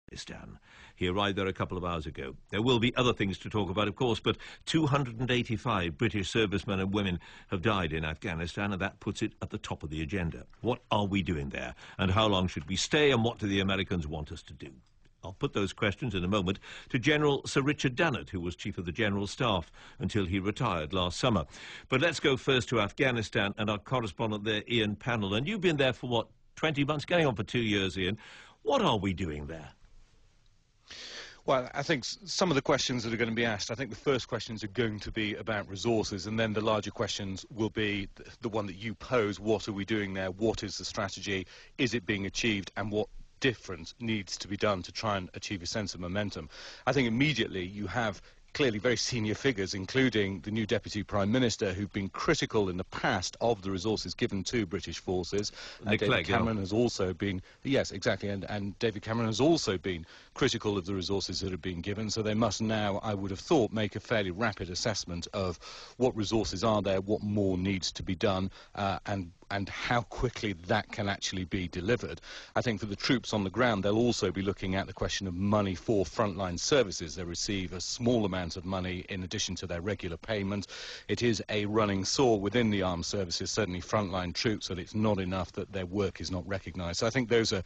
Afghanistan. He arrived there a couple of hours ago. There will be other things to talk about, of course, but 285 British servicemen and women have died in Afghanistan, and that puts it at the top of the agenda. What are we doing there, and how long should we stay, and what do the Americans want us to do? I'll put those questions in a moment to General Sir Richard Dannett, who was Chief of the General Staff until he retired last summer. But let's go first to Afghanistan and our correspondent there, Ian Pannell. And you've been there for, what, 20 months, going on for 2 years, Ian. What are we doing there? Well, I think some of the questions that are going to be asked, I think the first questions are going to be about resources, and then the larger questions will be the one that you pose. What are we doing there? What is the strategy? Is it being achieved? And what difference needs to be done to try and achieve a sense of momentum? I think immediately you have clearly very senior figures, including the new Deputy Prime Minister, who've been critical in the past of the resources given to British forces. David Cameron has also been, yes, exactly, and David Cameron has also been critical of the resources that have been given, so they must now, I would have thought, make a fairly rapid assessment of what resources are there, what more needs to be done, and how quickly that can actually be delivered. I think for the troops on the ground, they'll also be looking at the question of money for frontline services. They receive a small amount of money in addition to their regular payment. It is a running sore within the armed services, certainly frontline troops, that it's not enough that their work is not recognised. So I think those are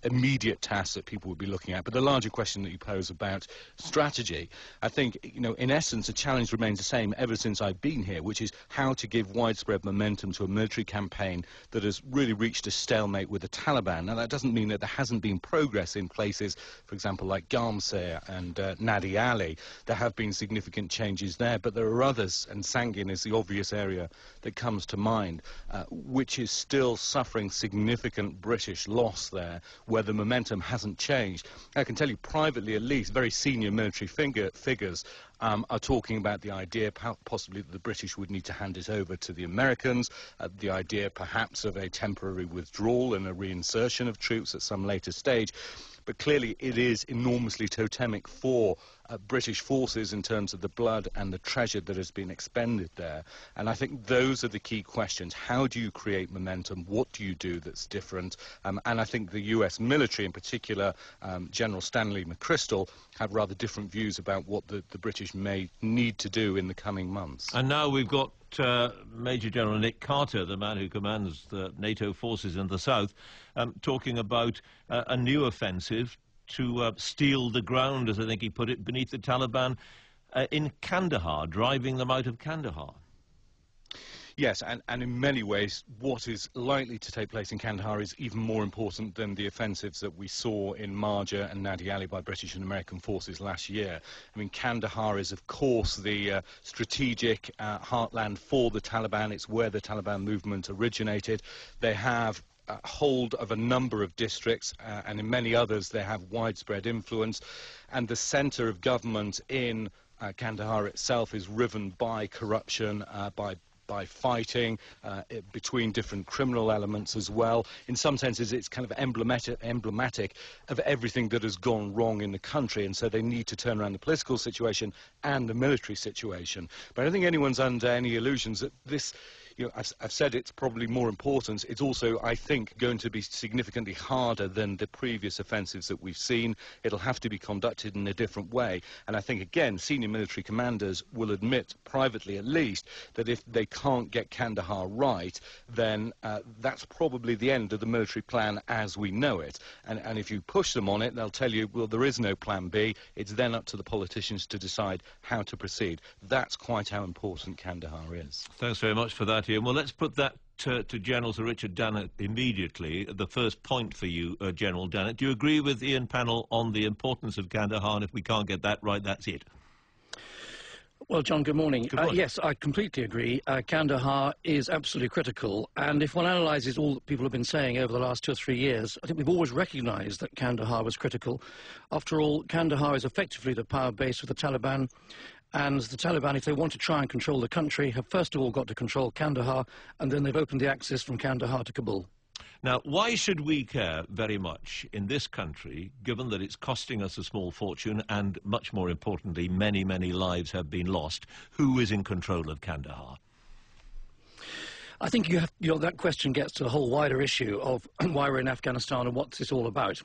immediate tasks that people would be looking at. But the larger question that you pose about strategy, I think, you know, in essence, the challenge remains the same ever since I've been here, which is how to give widespread momentum to a military campaign that has really reached a stalemate with the Taliban. Now, that doesn't mean that there hasn't been progress in places, for example, like Garmsir and Nadi Ali. There have been significant changes there, but there are others, and Sangin is the obvious area that comes to mind, which is still suffering significant British loss there, where the momentum hasn't changed. I can tell you privately, at least, very senior military figures are talking about the idea possibly that the British would need to hand it over to the Americans, the idea perhaps of a temporary withdrawal and a reinsertion of troops at some later stage. But clearly it is enormously totemic for British forces in terms of the blood and the treasure that has been expended there. And I think those are the key questions. How do you create momentum? What do you do that's different? And I think the US military in particular, General Stanley McChrystal, have rather different views about what the British may need to do in the coming months. And now we've got Major General Nick Carter, the man who commands the NATO forces in the south, talking about a new offensive to steal the ground, as I think he put it, beneath the Taliban in Kandahar, driving them out of Kandahar. Yes, and in many ways, what is likely to take place in Kandahar is even more important than the offensives that we saw in Marja and Nadi Ali by British and American forces last year. I mean, Kandahar is, of course, the strategic heartland for the Taliban. It's where the Taliban movement originated. They have hold of a number of districts, and in many others they have widespread influence, and the centre of government in Kandahar itself is riven by corruption, by fighting between different criminal elements as well. In some senses, it's kind of emblematic of everything that has gone wrong in the country, and so they need to turn around the political situation and the military situation. But I don't think anyone's under any illusions that this, you know, I've said it's probably more important. It's also, I think, going to be significantly harder than the previous offensives that we've seen. It'll have to be conducted in a different way. And I think, again, senior military commanders will admit, privately at least, that if they can't get Kandahar right, then that's probably the end of the military plan as we know it. And if you push them on it, they'll tell you, well, there is no plan B. It's then up to the politicians to decide how to proceed. That's quite how important Kandahar is. Thanks very much for that, Ian. Well, let's put that to General Sir Richard Dannett immediately. The first point for you, General Dannett. Do you agree with Ian Pannell on the importance of Kandahar, and if we can't get that right, that's it? Well, John, good morning. Good morning. Yes, I completely agree. Kandahar is absolutely critical, and if one analyses all that people have been saying over the last 2 or 3 years, I think we've always recognised that Kandahar was critical. After all, Kandahar is effectively the power base of the Taliban, and the Taliban, if they want to try and control the country, have first of all got to control Kandahar, and then they've opened the access from Kandahar to Kabul. Now, why should we care very much in this country, given that it's costing us a small fortune and, much more importantly, many, many lives have been lost? Who is in control of Kandahar? I think that question gets to the whole wider issue of why we're in Afghanistan and what's this all about.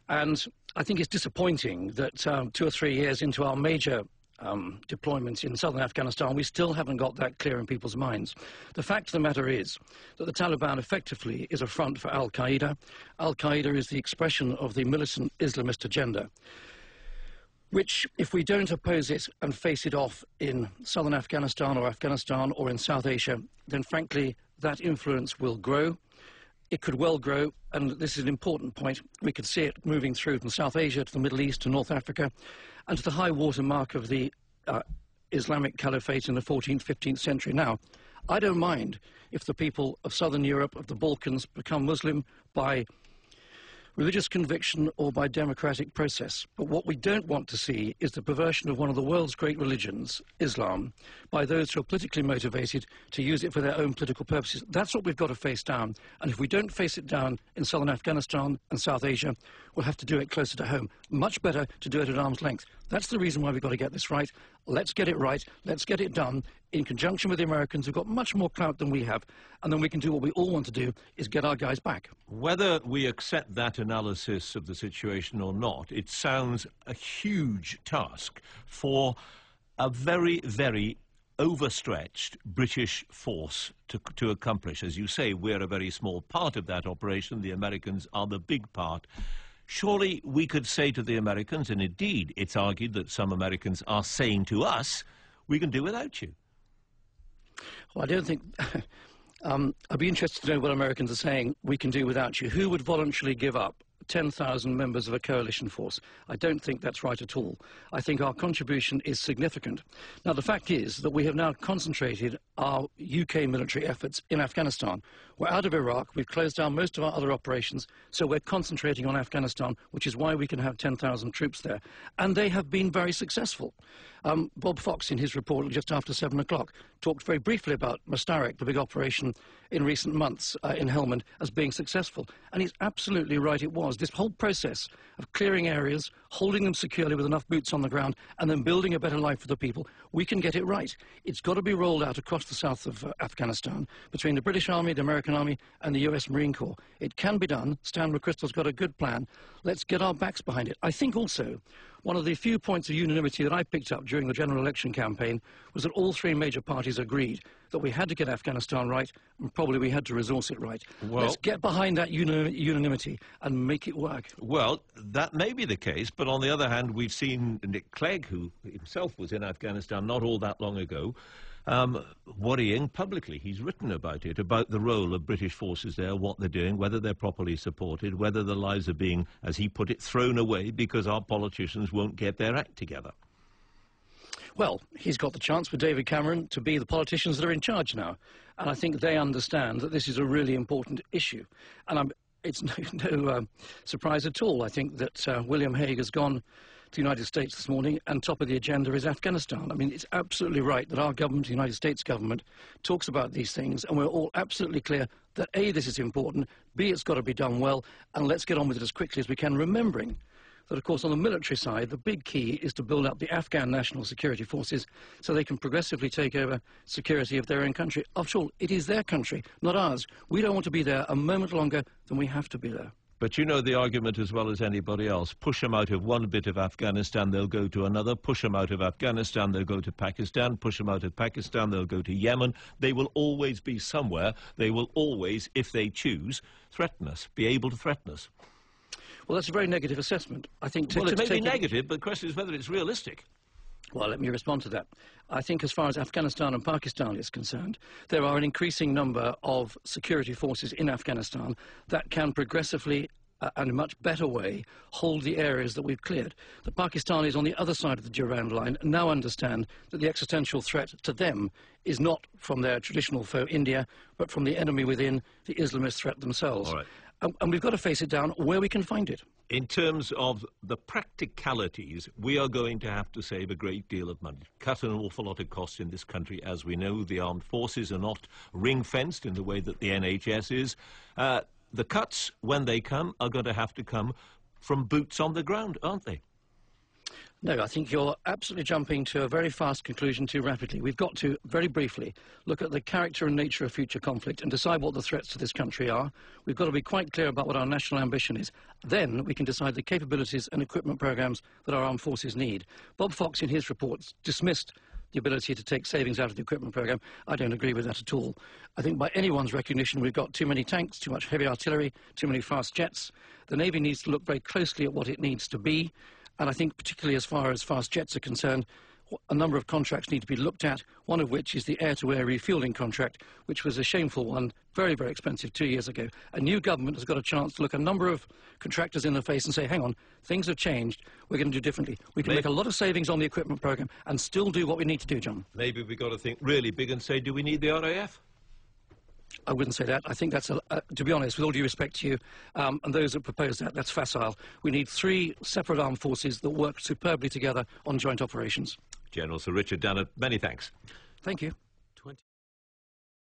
And I think it's disappointing that 2 or 3 years into our major deployments in southern Afghanistan, we still haven't got that clear in people's minds. The fact of the matter is that the Taliban effectively is a front for Al-Qaeda. Al-Qaeda is the expression of the militant Islamist agenda, which, if we don't oppose it and face it off in southern Afghanistan or in South Asia, then frankly that influence will grow. It could well grow, and this is an important point. We could see it moving through from South Asia to the Middle East to North Africa and to the high water mark of the Islamic Caliphate in the 14th, 15th century. Now, I don't mind if the people of southern Europe, of the Balkans, become Muslim by religious conviction or by democratic process. But what we don't want to see is the perversion of one of the world's great religions, Islam, by those who are politically motivated to use it for their own political purposes. That's what we've got to face down. And if we don't face it down in southern Afghanistan and South Asia, we'll have to do it closer to home. Much better to do it at arm's length. That's the reason why we've got to get this right. Let's get it right. Let's get it done in conjunction with the Americans, who've got much more clout than we have. And then we can do what we all want to do, is get our guys back. Whether we accept that analysis of the situation or not, it sounds a huge task for a very, very overstretched British force to accomplish. As you say, we're a very small part of that operation. The Americans are the big part. Surely we could say to the Americans, and indeed it's argued that some Americans are saying to us, we can do without you. Well, I don't think... I'd be interested to know what Americans are saying we can do without you. Who would voluntarily give up 10,000 members of a coalition force? I don't think that's right at all. I think our contribution is significant. Now, the fact is that we have now concentrated our UK military efforts in Afghanistan. We're out of Iraq, we've closed down most of our other operations, so we're concentrating on Afghanistan, which is why we can have 10,000 troops there. And they have been very successful. Bob Fox, in his report just after 7 o'clock, talked very briefly about Mustarak, the big operation in recent months in Helmand, as being successful. And he's absolutely right, it was. This whole process of clearing areas, holding them securely with enough boots on the ground, and then building a better life for the people, we can get it right. It's got to be rolled out across the south of Afghanistan, between the British Army, the American Army, and the US Marine Corps. It can be done. Stan McChrystal's got a good plan. Let's get our backs behind it. I think also one of the few points of unanimity that I picked up during the general election campaign was that all three major parties agreed that we had to get Afghanistan right, and probably we had to resource it right. Well, let's get behind that unanimity and make it work. Well, that may be the case, but on the other hand, we've seen Nick Clegg, who himself was in Afghanistan not all that long ago, worrying publicly. He's written about it, about the role of British forces there, what they're doing, whether they're properly supported, whether their lives are being, as he put it, thrown away because our politicians won't get their act together. Well, he's got the chance with David Cameron to be the politicians that are in charge now. And I think they understand that this is a really important issue. And it's no surprise at all, I think, that William Hague has gone to the United States this morning, and top of the agenda is Afghanistan. I mean, it's absolutely right that our government, the United States government, talks about these things, and we're all absolutely clear that A, this is important, B, it's got to be done well, and let's get on with it as quickly as we can, remembering that, of course, on the military side, the big key is to build up the Afghan National Security Forces so they can progressively take over security of their own country. After all, it is their country, not ours. We don't want to be there a moment longer than we have to be there. But you know the argument as well as anybody else. Push them out of one bit of Afghanistan, they'll go to another. Push them out of Afghanistan, they'll go to Pakistan. Push them out of Pakistan, they'll go to Yemen. They will always be somewhere. They will always, if they choose, threaten us, be able to threaten us. Well, that's a very negative assessment. I think well, it may be negative, but the question is whether it's realistic. Well, let me respond to that. I think as far as Afghanistan and Pakistan is concerned, there are an increasing number of security forces in Afghanistan that can progressively and in a much better way hold the areas that we've cleared. The Pakistanis on the other side of the Durand line now understand that the existential threat to them is not from their traditional foe, India, but from the enemy within, the Islamist threat themselves. All right. And we've got to face it down where we can find it. In terms of the practicalities, we are going to have to save a great deal of money, cut an awful lot of costs in this country. As we know, the armed forces are not ring-fenced in the way that the NHS is. The cuts, when they come, are going to have to come from boots on the ground, aren't they? No, I think you're absolutely jumping to a very fast conclusion too rapidly. We've got to, very briefly, look at the character and nature of future conflict and decide what the threats to this country are. We've got to be quite clear about what our national ambition is. Then we can decide the capabilities and equipment programmes that our armed forces need. Bob Fox, in his reports, dismissed the ability to take savings out of the equipment programme. I don't agree with that at all. I think by anyone's recognition we've got too many tanks, too much heavy artillery, too many fast jets. The Navy needs to look very closely at what it needs to be. And I think particularly as far as fast jets are concerned, a number of contracts need to be looked at, one of which is the air-to-air refuelling contract, which was a shameful one, very, very expensive 2 years ago. A new government has got a chance to look a number of contractors in the face and say, hang on, things have changed, we're going to do differently. We can make a lot of savings on the equipment programme and still do what we need to do, John. Maybe we've got to think really big and say, do we need the RAF? I wouldn't say that. I think that's, to be honest, with all due respect to you and those that propose that, that's facile. We need 3 separate armed forces that work superbly together on joint operations. General Sir Richard Dannett, many thanks. Thank you.